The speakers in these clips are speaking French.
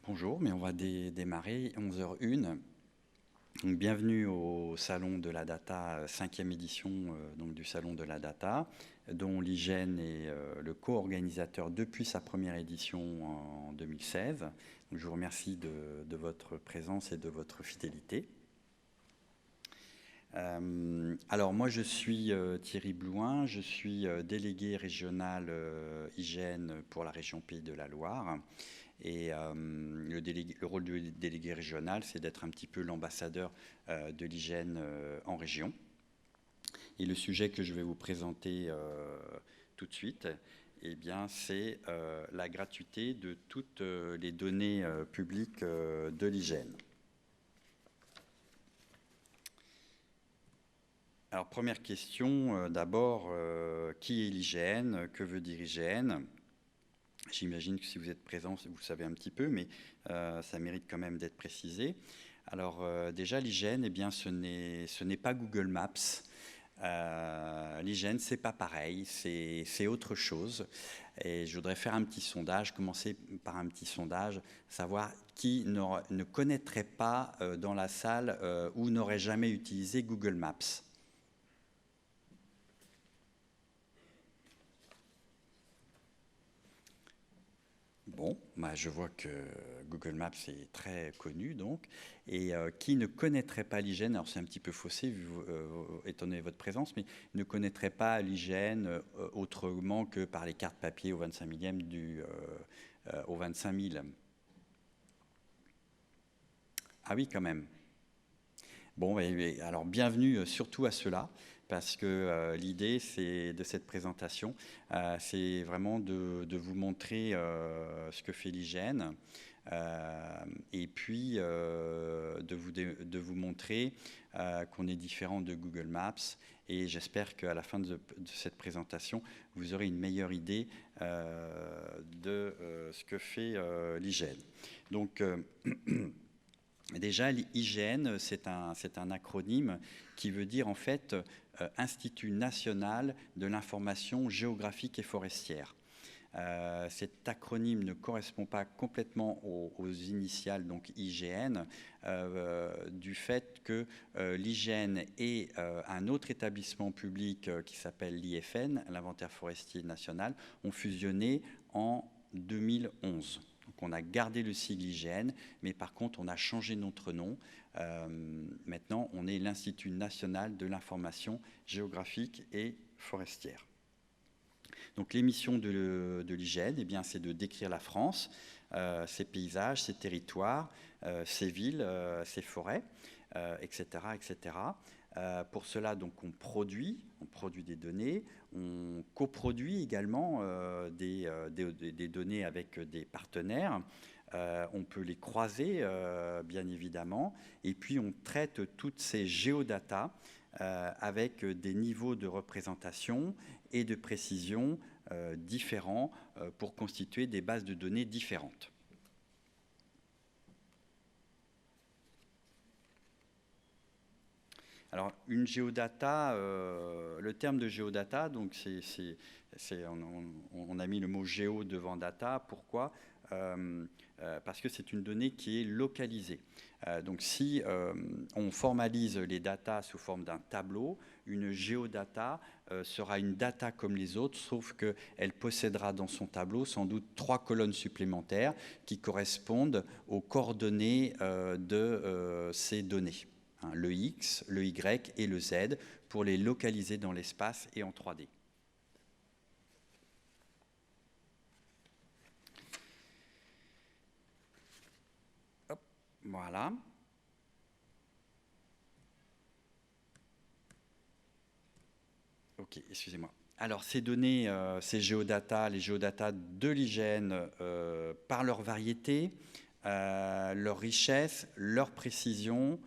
Bonjour, mais on va démarrer 11h01. Donc, bienvenue au Salon de la Data, 5e édition donc du Salon de la Data, dont l'IGN est le co-organisateur depuis sa première édition en 2016. Donc, je vous remercie de votre présence et de votre fidélité. Alors moi je suis Thierry Blouin, je suis délégué régional IGN pour la région Pays de la Loire. Et le rôle du délégué régional, c'est d'être un petit peu l'ambassadeur de l'IGN en région. Et le sujet que je vais vous présenter tout de suite, eh bien, c'est la gratuité de toutes les données publiques de l'IGN. Alors, première question, d'abord, qui est l'IGN? Que veut dire IGN? J'imagine que si vous êtes présent, vous le savez un petit peu, mais ça mérite quand même d'être précisé. Alors déjà, l'IGN, eh bien, ce n'est pas Google Maps. L'IGN, c'est pas pareil, c'est autre chose. Et je voudrais faire un petit sondage, commencer par un petit sondage, savoir qui ne connaîtrait pas dans la salle ou n'aurait jamais utilisé Google Maps. Bon, bah, je vois que Google Maps est très connu, donc. Et qui ne connaîtrait pas l'IGN, alors c'est un petit peu faussé, étant donné votre présence, mais ne connaîtrait pas l'IGN autrement que par les cartes papier au 25 millième au 25 000. Ah oui, quand même. Bon, alors bienvenue surtout à ceux-là, parce que l'idée de cette présentation, c'est vraiment de vous montrer ce que fait l'IGN, et puis de vous montrer qu'on est différent de Google Maps, et j'espère qu'à la fin de cette présentation, vous aurez une meilleure idée de ce que fait l'IGN. Donc, déjà, l'IGN, c'est un acronyme qui veut dire en fait Institut national de l'information géographique et forestière. Cet acronyme ne correspond pas complètement aux initiales, donc IGN, du fait que l'IGN et un autre établissement public qui s'appelle l'IFN, l'Inventaire forestier national, ont fusionné en 2011. Donc on a gardé le sigle IGN, mais par contre on a changé notre nom. Maintenant on est l'Institut national de l'information géographique et forestière. Donc les missions de l'IGN, eh bien, c'est de décrire la France, ses paysages, ses territoires, ses villes, ses forêts, etc. etc. Pour cela, donc, on produit des données, on coproduit également des données avec des partenaires. On peut les croiser, bien évidemment, et puis on traite toutes ces géodatas avec des niveaux de représentation et de précision différents pour constituer des bases de données différentes. Alors, une géodata, le terme de géodata, donc on a mis le mot géo devant data. Pourquoi ? Parce que c'est une donnée qui est localisée. Donc si on formalise les datas sous forme d'un tableau, une géodata sera une data comme les autres, sauf qu'elle possédera dans son tableau sans doute 3 colonnes supplémentaires qui correspondent aux coordonnées de ces données. Le X, le Y et le Z pour les localiser dans l'espace et en 3D. Hop, voilà. Ok, excusez-moi. Alors, ces données, ces géodatas, les géodatas de l'IGN, par leur variété, leur richesse, leur précision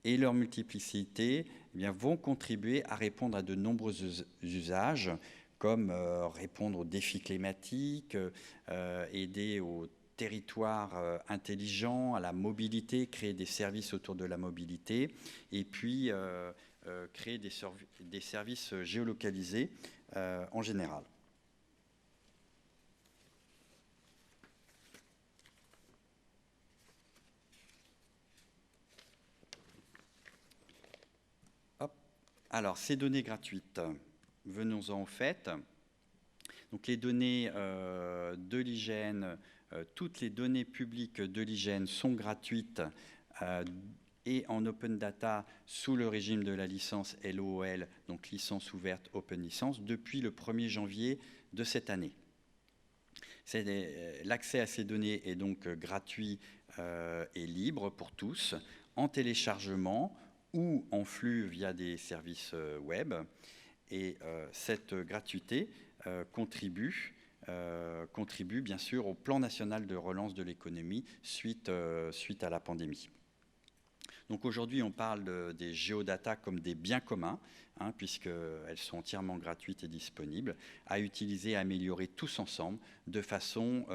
et leur multiplicité, eh bien, vont contribuer à répondre à de nombreux usages, comme répondre aux défis climatiques, aider aux territoires intelligents, à la mobilité, créer des services autour de la mobilité, et puis créer des services géolocalisés en général. Alors, ces données gratuites, venons-en au fait. Donc, les données de l'IGN, toutes les données publiques de l'IGN sont gratuites et en open data sous le régime de la licence LOOL, donc licence ouverte open licence, depuis le 1er janvier de cette année. L'accès à ces données est donc gratuit et libre pour tous, en téléchargement ou en flux via des services web. Et cette gratuité contribue bien sûr au plan national de relance de l'économie suite à la pandémie. Donc aujourd'hui, on parle des géodatas comme des biens communs, puisqu'elles sont entièrement gratuites et disponibles, à utiliser et à améliorer tous ensemble de façon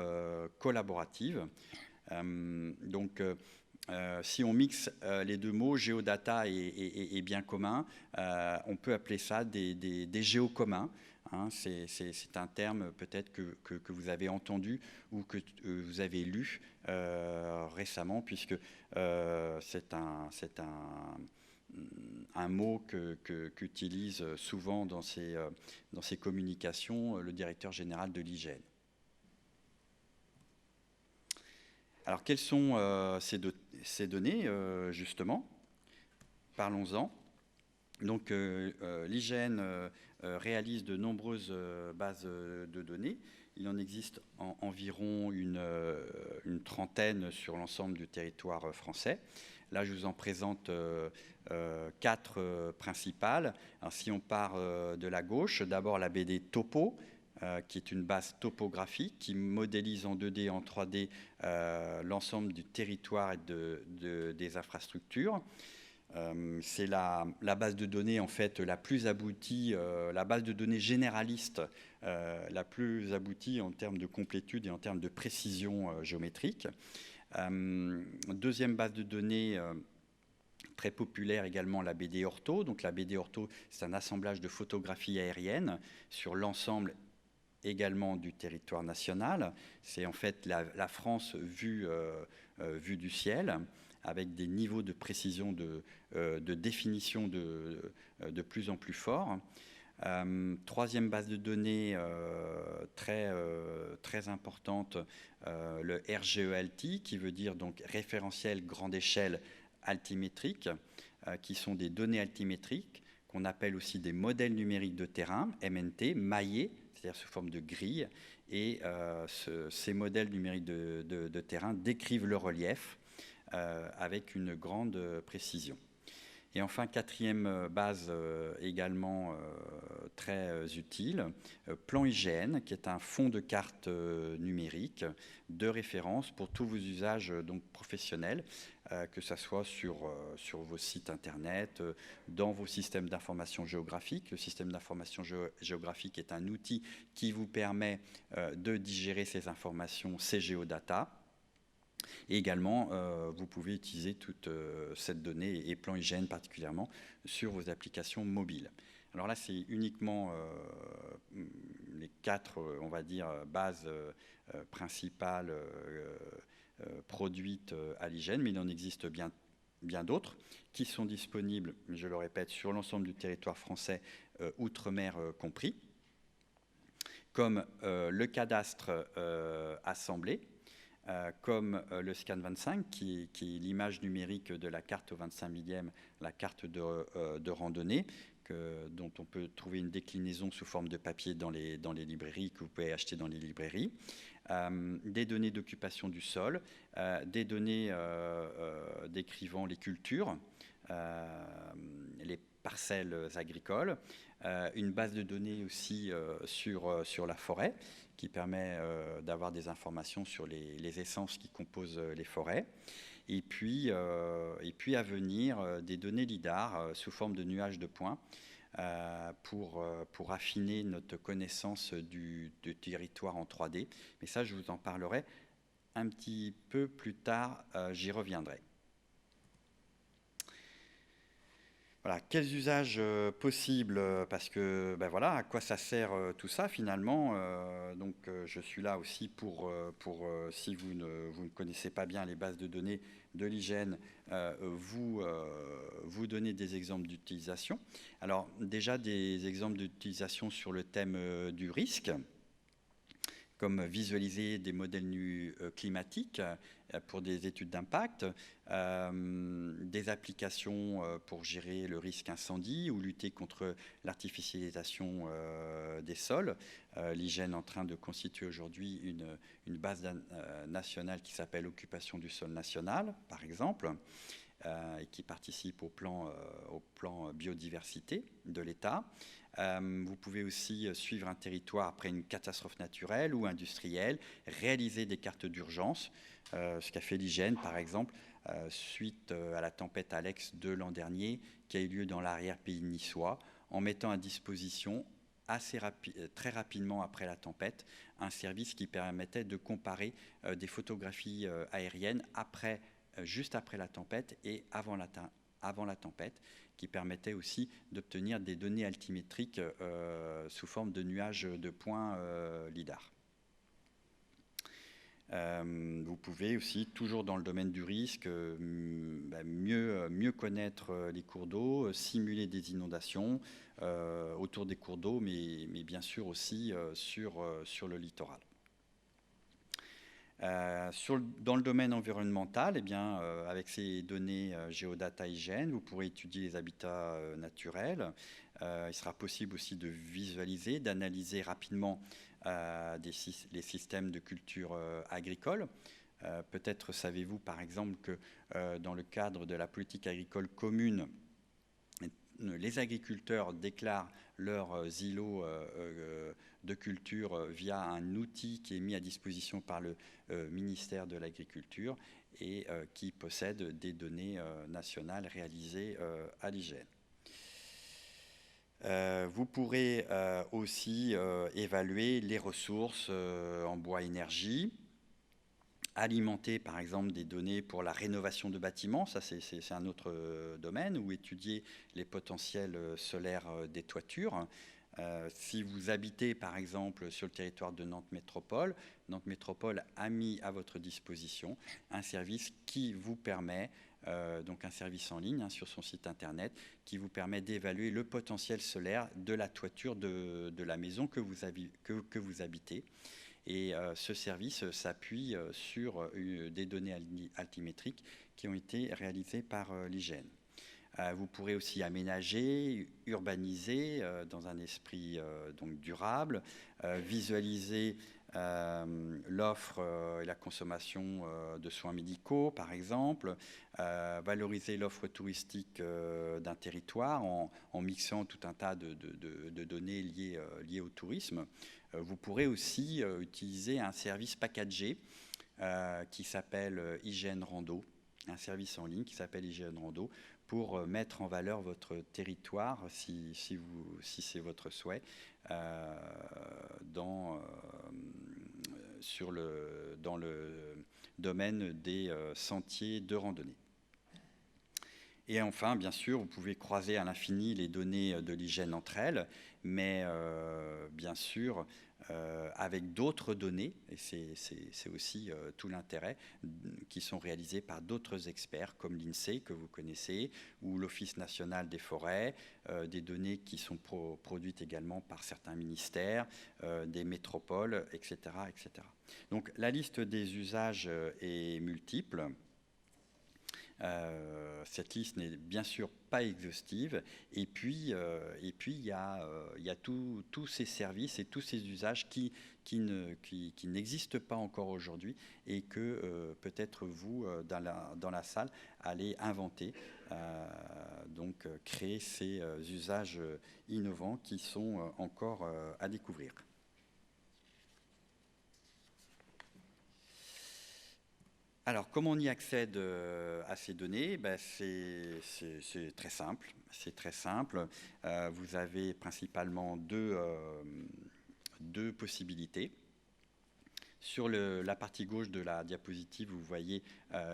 collaborative. Si on mixe les deux mots, géodata et biens communs, on peut appeler ça des géocommuns. C'est un terme peut-être que vous avez entendu ou que vous avez lu récemment, puisque c'est un mot qu'utilise souvent dans ses communications le directeur général de l'IGN. Alors, quelles sont ces données, justement? Parlons-en. Donc, l'IGN réalise de nombreuses bases de données. Il en existe environ une trentaine sur l'ensemble du territoire français. Là, je vous en présente 4 principales. Alors, si on part de la gauche, d'abord la BD Topo, qui est une base topographique qui modélise en 2D et en 3D l'ensemble du territoire et des infrastructures. C'est la base de données en fait la plus aboutie, la base de données généraliste la plus aboutie en termes de complétude et en termes de précision géométrique. Deuxième base de données très populaire également, la BD Ortho. Donc la BD Ortho, c'est un assemblage de photographies aériennes sur l'ensemble également du territoire national. C'est en fait la France vue du ciel, avec des niveaux de précision de définition de plus en plus forts. Troisième base de données très importante, le RGEALTI, qui veut dire donc référentiel grande échelle altimétrique, qui sont des données altimétriques qu'on appelle aussi des modèles numériques de terrain, MNT, maillés, c'est-à-dire sous forme de grille. Et ces modèles numériques de terrain décrivent le relief avec une grande précision. Et enfin, quatrième base également très utile, Plan IGN, qui est un fonds de cartes numériques de référence pour tous vos usages donc, professionnels, que ce soit sur vos sites Internet, dans vos systèmes d'information géographique. Le système d'information géographique est un outil qui vous permet de digérer ces informations, ces géodatas. Et également, vous pouvez utiliser toute cette donnée et Plan IGN particulièrement sur vos applications mobiles. Alors là, c'est uniquement les 4, on va dire, bases principales produites à l'IGN, mais il en existe bien d'autres qui sont disponibles, je le répète, sur l'ensemble du territoire français, outre-mer compris, comme le cadastre assemblé, comme le Scan 25, qui est l'image numérique de la carte au 25 millième, la carte de randonnée, dont on peut trouver une déclinaison sous forme de papier dans les librairies, que vous pouvez acheter dans les librairies. Des données d'occupation du sol, des données décrivant les cultures, les parcelles agricoles, une base de données aussi sur la forêt, qui permet d'avoir des informations sur les essences qui composent les forêts. Et puis à venir, des données LIDAR sous forme de nuages de points pour affiner notre connaissance du territoire en 3D. Mais ça, je vous en parlerai un petit peu plus tard, j'y reviendrai. Voilà, quels usages possibles, parce que ben voilà, à quoi ça sert tout ça finalement. Donc je suis là aussi si vous ne connaissez pas bien les bases de données de l'hygiène, vous donner des exemples d'utilisation. Alors déjà des exemples d'utilisation sur le thème du risque, comme visualiser des modèles climatiques pour des études d'impact, des applications pour gérer le risque incendie ou lutter contre l'artificialisation des sols. L'hygiène est en train de constituer aujourd'hui une base nationale qui s'appelle Occupation du sol national, par exemple, et qui participe au plan biodiversité de l'État. Vous pouvez aussi suivre un territoire après une catastrophe naturelle ou industrielle, réaliser des cartes d'urgence, ce qu'a fait l'hygiène par exemple, suite à la tempête Alex de l'an dernier, qui a eu lieu dans l'arrière-pays niçois, en mettant à disposition très rapidement après la tempête, un service qui permettait de comparer des photographies aériennes juste après la tempête et avant la tempête, qui permettait aussi d'obtenir des données altimétriques sous forme de nuages de points LIDAR. Vous pouvez aussi, toujours dans le domaine du risque, mieux connaître les cours d'eau, simuler des inondations autour des cours d'eau, mais bien sûr aussi sur le littoral. Dans le domaine environnemental, eh bien, avec ces données Géodata Hygiène, vous pourrez étudier les habitats naturels. Il sera possible aussi de visualiser, d'analyser rapidement les systèmes de culture agricole. Peut-être savez-vous par exemple que dans le cadre de la politique agricole commune, les agriculteurs déclarent leurs îlots de culture via un outil qui est mis à disposition par le ministère de l'Agriculture et qui possède des données nationales réalisées à l'hygiène. Vous pourrez aussi évaluer les ressources en bois énergie, alimenter par exemple des données pour la rénovation de bâtiments, ça c'est un autre domaine, ou étudier les potentiels solaires des toitures. Si vous habitez par exemple sur le territoire de Nantes Métropole a mis à votre disposition un service qui vous permet, donc un service en ligne sur son site internet, qui vous permet d'évaluer le potentiel solaire de la toiture de la maison que vous habitez. Et ce service s'appuie sur des données altimétriques qui ont été réalisées par l'hygiène. Vous pourrez aussi aménager, urbaniser dans un esprit donc durable, visualiser l'offre et la consommation de soins médicaux, par exemple, valoriser l'offre touristique d'un territoire en mixant tout un tas de données liées au tourisme. Vous pourrez aussi utiliser un service packagé qui s'appelle Hygiène Rando, un service en ligne qui s'appelle Hygiène Rando, pour mettre en valeur votre territoire, si c'est votre souhait, dans le domaine des sentiers de randonnée. Et enfin, bien sûr, vous pouvez croiser à l'infini les données de l'hygiène entre elles, mais bien sûr, avec d'autres données, et c'est aussi tout l'intérêt, qui sont réalisées par d'autres experts, comme l'INSEE, que vous connaissez, ou l'Office national des forêts, des données qui sont produites également par certains ministères, des métropoles, etc., etc. Donc, la liste des usages est multiple. Cette liste n'est bien sûr pas exhaustive, et puis il y a tous ces services et tous ces usages qui n'existent pas encore aujourd'hui et que peut-être vous, dans la salle, allez inventer, donc créer ces usages innovants qui sont encore à découvrir. Alors, comment on y accède à ces données? C'est très simple. C'est très simple. Vous avez principalement deux possibilités. Sur la partie gauche de la diapositive, vous voyez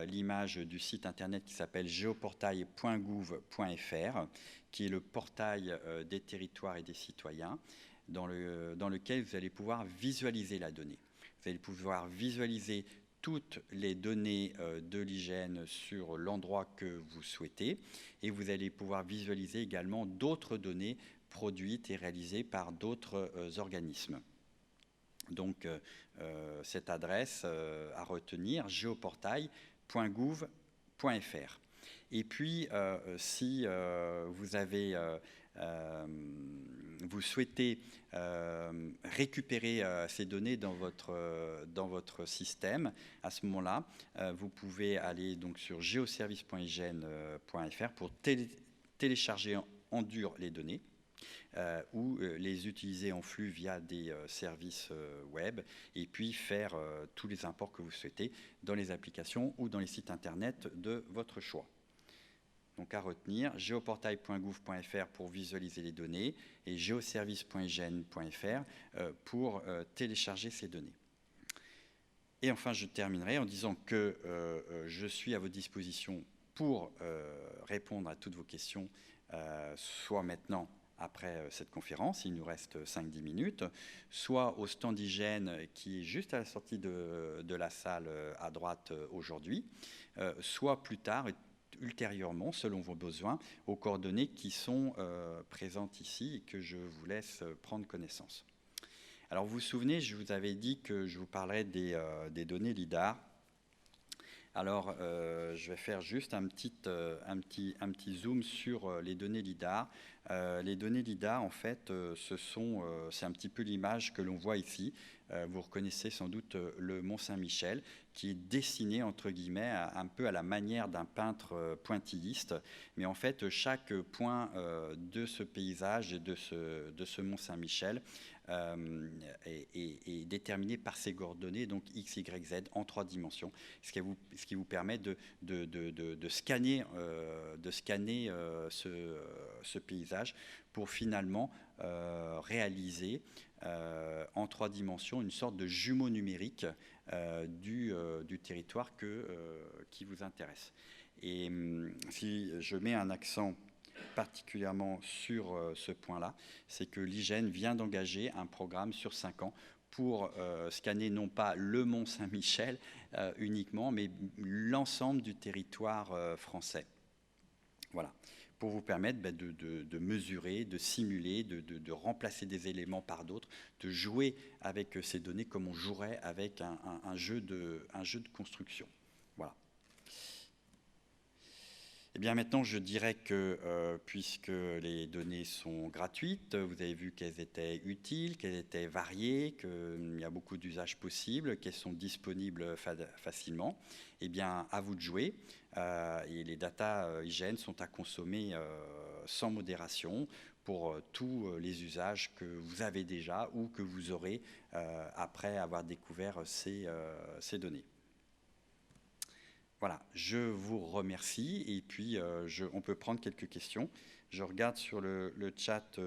l'image du site internet qui s'appelle geoportail.gouv.fr, qui est le portail des territoires et des citoyens, dans lequel vous allez pouvoir visualiser la donnée. Vous allez pouvoir visualiser toutes les données de l'hygiène sur l'endroit que vous souhaitez, et vous allez pouvoir visualiser également d'autres données produites et réalisées par d'autres organismes. Donc, cette adresse à retenir, geoportail.gouv.fr. Et puis, si vous souhaitez récupérer ces données dans votre système, à ce moment-là, vous pouvez aller donc sur geoservice.hygiene.fr pour télécharger en dur les données. Ou les utiliser en flux via des services web, et puis faire tous les imports que vous souhaitez dans les applications ou dans les sites internet de votre choix. Donc à retenir, geoportail.gouv.fr pour visualiser les données et geoservice.hygiene.fr pour télécharger ces données. Et enfin, je terminerai en disant que je suis à votre disposition pour répondre à toutes vos questions, soit maintenant, après cette conférence, il nous reste 5-10 minutes, soit au stand d'hygiène qui est juste à la sortie de la salle à droite aujourd'hui, soit plus tard, ultérieurement, selon vos besoins, aux coordonnées qui sont présentes ici et que je vous laisse prendre connaissance. Alors vous vous souvenez, je vous avais dit que je vous parlerais des données LIDAR. Alors, je vais faire juste un petit zoom sur les données LIDAR. Les données LIDAR, en fait, c'est un petit peu l'image que l'on voit ici. Vous reconnaissez sans doute le Mont Saint-Michel, qui est dessiné, entre guillemets, un peu à la manière d'un peintre pointilliste. Mais en fait, chaque point de ce paysage et de ce Mont Saint-Michel est déterminé par ces coordonnées, donc X, Y, Z, en 3 dimensions, ce qui vous permet de scanner, ce paysage pour finalement réaliser en 3 dimensions une sorte de jumeau numérique du territoire qui vous intéresse. Et si je mets un accent particulièrement sur ce point-là, c'est que l'hygiène vient d'engager un programme sur 5 ans pour scanner non pas le Mont Saint-Michel uniquement, mais l'ensemble du territoire français. Voilà, pour vous permettre de mesurer, de simuler, de remplacer des éléments par d'autres, de jouer avec ces données comme on jouerait avec un jeu de construction. Voilà. Eh bien maintenant, je dirais que puisque les données sont gratuites, vous avez vu qu'elles étaient utiles, qu'elles étaient variées, qu'il y a beaucoup d'usages possibles, qu'elles sont disponibles facilement. Eh bien, à vous de jouer. Et les data hygiène sont à consommer sans modération pour tous les usages que vous avez déjà ou que vous aurez après avoir découvert ces données. Voilà, je vous remercie et puis on peut prendre quelques questions. Je regarde sur le chat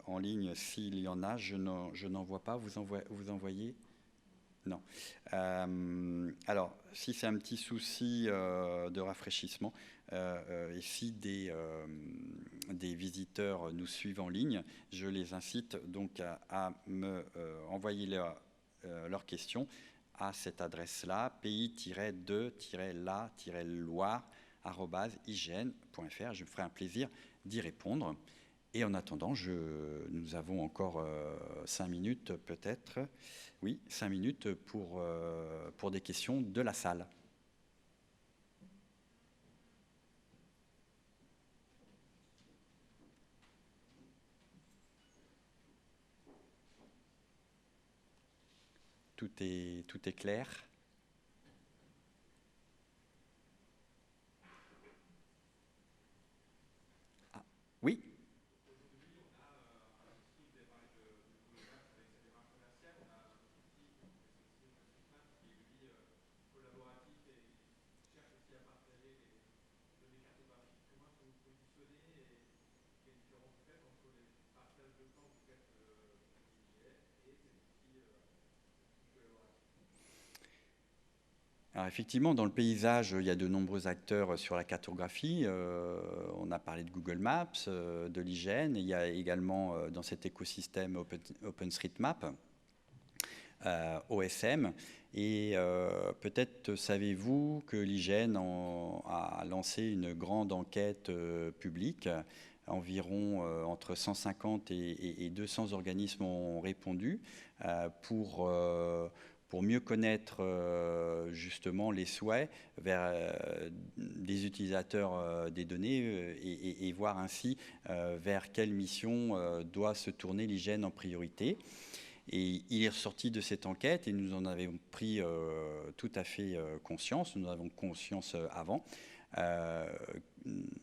en ligne s'il y en a. Je n'en vois pas. Vous envoyez? Non. Alors, si c'est un petit souci de rafraîchissement, et si des visiteurs nous suivent en ligne, je les incite donc à me envoyer leurs questions à cette adresse-là, pays-de-la-loire@hygiene.fr. Je me ferai un plaisir d'y répondre. Et en attendant, nous avons encore 5 minutes peut-être. Oui, 5 minutes pour des questions de la salle. Tout est clair? Ah, oui? Alors effectivement, dans le paysage, il y a de nombreux acteurs sur la cartographie. On a parlé de Google Maps, de l'IGN. Il y a également dans cet écosystème OpenStreetMap, OSM. Et peut-être savez-vous que l'IGN a lancé une grande enquête publique. Environ entre 150 et 200 organismes ont répondu pour mieux connaître justement les souhaits des utilisateurs des données et voir ainsi vers quelle mission doit se tourner l'IGN en priorité. Et il est ressorti de cette enquête, et nous en avons pris tout à fait conscience, nous en avons conscience avant.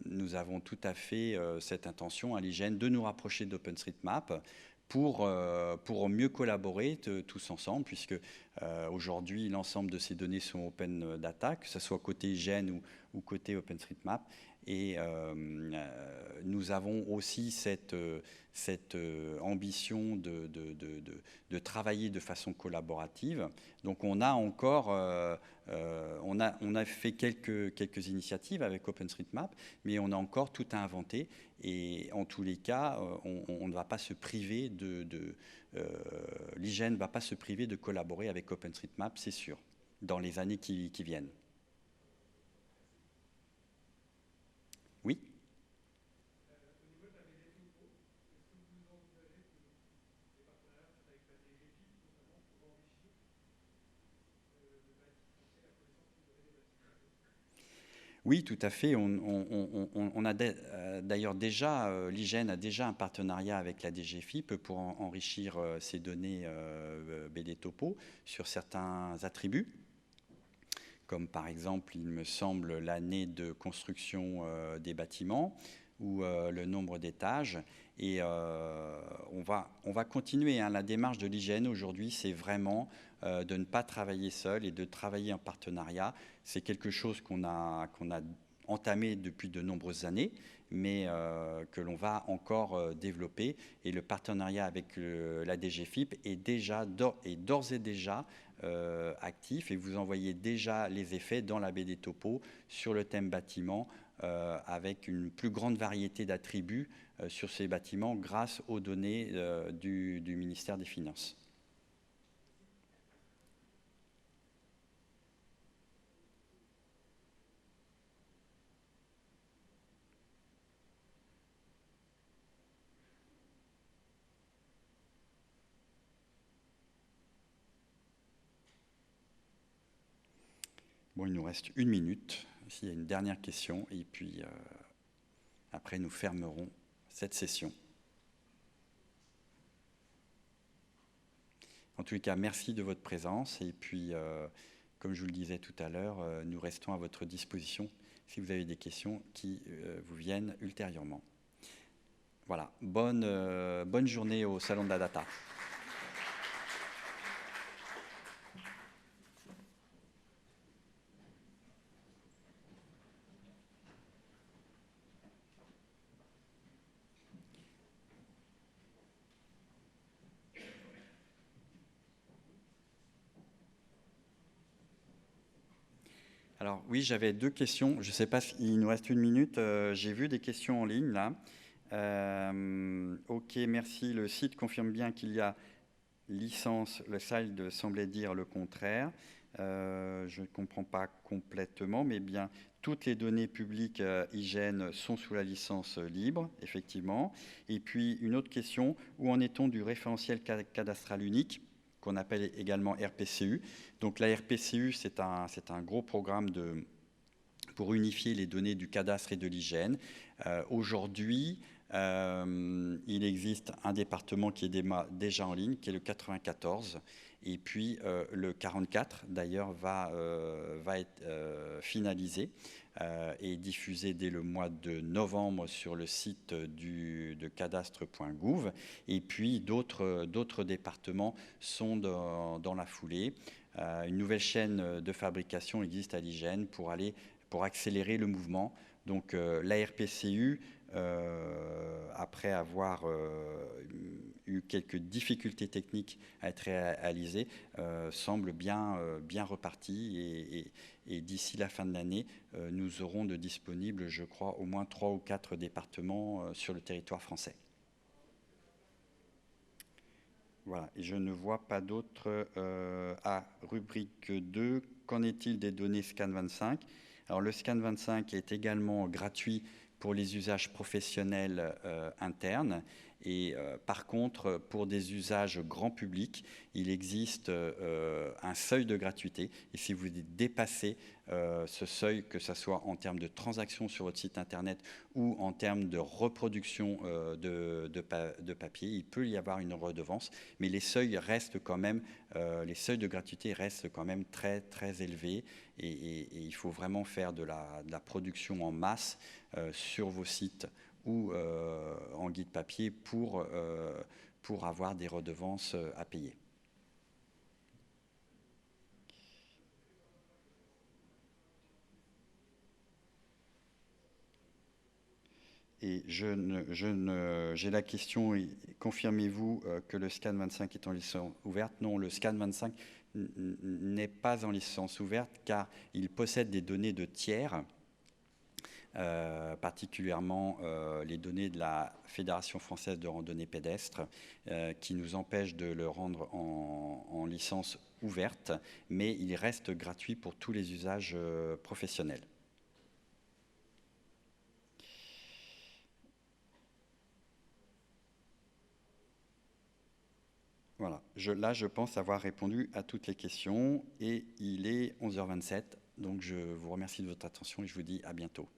Nous avons tout à fait cette intention à l'IGN de nous rapprocher d'OpenStreetMap pour mieux collaborer tous ensemble, puisque aujourd'hui, l'ensemble de ces données sont open data, que ce soit côté IGN ou côté OpenStreetMap. Et nous avons aussi cette ambition de travailler de façon collaborative. Donc on a encore, on a fait quelques initiatives avec OpenStreetMap, mais on a encore tout à inventer. Et en tous les cas, on ne va pas se priver l'IGN ne va pas se priver de collaborer avec OpenStreetMap, c'est sûr, dans les années qui viennent. Oui. Oui, tout à fait. On a d'ailleurs déjà, l'IGN a déjà un partenariat avec la DGFiP pour enrichir ces données BD Topo sur certains attributs, comme par exemple, il me semble, l'année de construction des bâtiments ou le nombre d'étages. Et on va continuer. Hein. La démarche de l'IGN aujourd'hui, c'est vraiment de ne pas travailler seul et de travailler en partenariat. C'est quelque chose qu'on a entamé depuis de nombreuses années, mais que l'on va encore développer. Et le partenariat avec la DGFiP est d'ores et déjà actif, et vous envoyez déjà les effets dans la BD Topo sur le thème bâtiment avec une plus grande variété d'attributs sur ces bâtiments grâce aux données du ministère des Finances. Bon, il nous reste 1 minute, s'il y a une dernière question, et puis après nous fermerons cette session. En tous les cas, merci de votre présence, et puis comme je vous le disais tout à l'heure, nous restons à votre disposition si vous avez des questions qui vous viennent ultérieurement. Voilà, bonne journée au Salon de la Data. Alors oui, j'avais 2 questions. Je ne sais pas s'il nous reste 1 minute. J'ai vu des questions en ligne là. Ok, merci. Le site confirme bien qu'il y a licence. Le slide semblait dire le contraire. Je ne comprends pas complètement, mais bien toutes les données publiques IGN sont sous la licence libre, effectivement. Et puis une autre question, où en est-on du référentiel cadastral unique, qu'on appelle également RPCU. Donc la RPCU, c'est un gros programme pour unifier les données du cadastre et de l'IGN. Aujourd'hui, il existe un département qui est déjà en ligne, qui est le 94, et puis le 44, d'ailleurs, va être finalisé et diffusé dès le mois de novembre sur le site de cadastre.gouv. Et puis d'autres départements sont dans la foulée. Une nouvelle chaîne de fabrication existe à l'IGN pour accélérer le mouvement. Donc la RPCU après avoir eu quelques difficultés techniques à être réalisées, semble bien reparti. Et d'ici la fin de l'année, nous aurons de disponibles, je crois, au moins 3 ou 4 départements sur le territoire français. Voilà, et je ne vois pas d'autres. Rubrique 2, qu'en est-il des données Scan25? Alors le Scan25 est également gratuit pour les usages professionnels internes. Et par contre, pour des usages grand public, il existe un seuil de gratuité. Et si vous dépassez ce seuil, que ce soit en termes de transactions sur votre site internet ou en termes de reproduction de papier, il peut y avoir une redevance. Mais les seuils restent quand même, les seuils de gratuité restent quand même très très élevés. Et il faut vraiment faire de la production en masse sur vos sites ou en guide papier pour avoir des redevances à payer. Et j'ai la question, confirmez-vous que le Scan25 est en licence ouverte? Non, le Scan25 n'est pas en licence ouverte car il possède des données de tiers, particulièrement les données de la Fédération française de randonnée pédestre, qui nous empêchent de le rendre en licence ouverte, mais il reste gratuit pour tous les usages professionnels. Voilà, là je pense avoir répondu à toutes les questions et il est 11h27, donc je vous remercie de votre attention et je vous dis à bientôt.